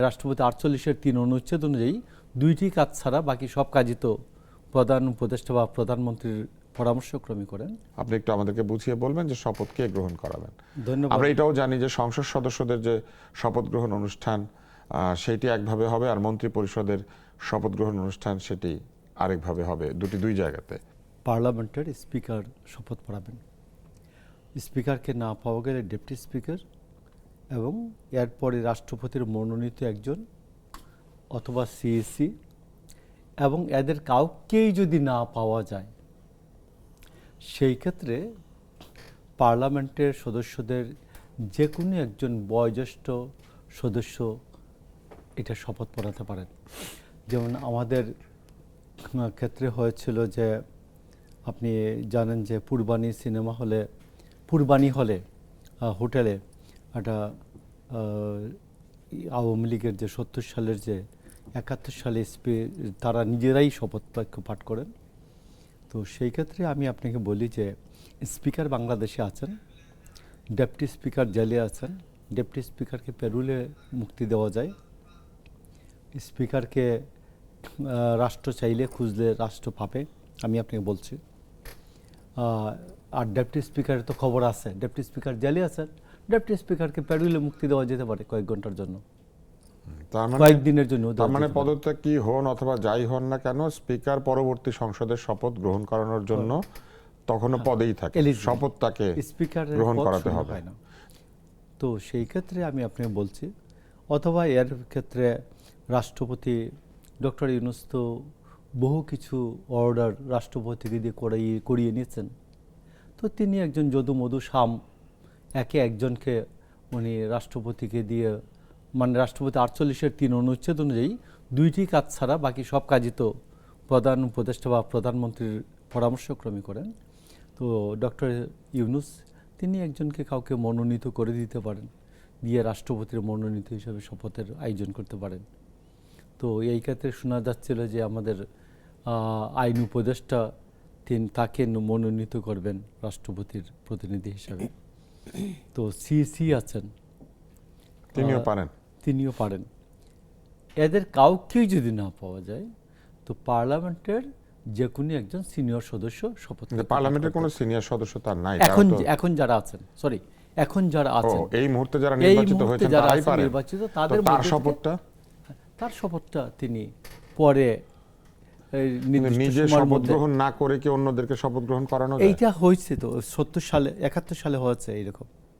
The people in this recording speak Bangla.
রাষ্ট্রপতি 48-এর 3 অনুচ্ছেদ অনুযায়ী দুইটি কাজ ছাড়া বাকি সব কাজই তো প্রধান উপদেষ্টা বা প্রধানমন্ত্রীর পরামর্শক্রমে করেন। আপনি একটু আমাদেরকে বুঝিয়ে বলবেন যে শপথ কে গ্রহণ করাবেন? ধন্যবাদ। আমরা এটাও জানি যে সংসদ সদস্যদের যে শপথ গ্রহণ অনুষ্ঠান সেটি একভাবে হবে, আর মন্ত্রী পরিষদের শপথ গ্রহণ অনুষ্ঠান সেটি আরেকভাবে হবে, দুই জায়গাতে। পার্লামেন্টের স্পিকার শপথ পড়াবেন। স্পিকারকে না পাওয়া গেলে ডেপুটি স্পিকার এবং এরপরে রাষ্ট্রপতির মনোনীত একজন অথবা সিএসি, এবং এদের কাউকেই যদি না পাওয়া যায় সেই ক্ষেত্রে পার্লামেন্টের সদস্যদের যে কোনো একজন বয়োজ্যেষ্ঠ সদস্য এটা শপথ পড়াতে পারেন। যেমন আমাদের ক্ষেত্রে হয়েছিল যে আপনি জানেন যে পূর্বাণী হলে হোটেলে একটা আওয়ামী লীগের যে 70 সালের যে 71 সালে তারা নিজেরাই শপথ বাক্য পাঠ করেন। তো সেই ক্ষেত্রে আমি আপনাকে বলি যে স্পিকার বাংলাদেশে আছেন, ডেপুটি স্পিকার জেলে আছেন। ডেপুটি স্পিকারকে পেরুলে মুক্তি দেওয়া যায়। স্পিকারকে রাষ্ট্র চাইলে খুঁজলে রাষ্ট্র পাবে, আমি আপনাকে বলছি। আর ডেপুটি স্পিকারের তো খবর আছে, ডেপুটি স্পিকার জেলে আছেন। ডেপুটি স্পিকারকে পেরুলে মুক্তি দেওয়া যেতে পারে কয়েক ঘন্টার জন্য, কয়েকদিনের জন্য। তার মানে পদত্যাগ কি হন অথবা যাই হন না কেন, স্পিকার পরবর্তী সংসদের শপথ গ্রহণ করানোর জন্য তখনও পদেই থাকে, শপথ তাকে গ্রহণ করাতে হবে। তো সেই ক্ষেত্রে আমি আপনাকে বলছি, অথবা এর ক্ষেত্রে রাষ্ট্রপতি ডক্টর ইউনূস তো বহু কিছু অর্ডার রাষ্ট্রপতিকে দিয়ে করিয়ে নিয়েছেন। তো তিনি একজন যদুমধু শাম, একে একজনকে উনি রাষ্ট্রপতিকে দিয়ে, মানে রাষ্ট্রপতি 48-এর 3 অনুচ্ছেদ অনুযায়ী দুইটি কাজ ছাড়া বাকি সব কাজই তো প্রধান উপদেষ্টা বা প্রধানমন্ত্রীর পরামর্শক্রমে করেন। তো ডক্টর ইউনূস তিনি একজনকে কাউকে মনোনীত করে দিতে পারেন, দিয়ে রাষ্ট্রপতির মনোনীত হিসেবে শপথের আয়োজন করতে পারেন। তো এই ক্ষেত্রে শোনা যাচ্ছিল যে আমাদের আইন উপদেষ্টা তাকে মনোনীত করবেন রাষ্ট্রপতির প্রতিনিধি হিসাবে। তো সিসি আছেন, তিনিও পারেন। এদের কাউকেই যদি না পাওয়া যায় তো পার্লামেন্টের যে কোনো একজন সিনিয়র সদস্য শপথ। পার্লামেন্টের কোনো সিনিয়র সদস্য তার নাই এখন যারা আছেন, এখন যারা আছেন এই মুহূর্তে যারা নির্বাচিত হয়েছেন তারাই পারেন। নির্বাচিত তাদের তার শপথটা তিনি পরে নিজে শপথ গ্রহণ না করে কি অন্যদেরকে শপথ গ্রহণ করানো যায়? এইটা হয়েছে তো 70 সালে 71 সালে হয়েছে এইরকম।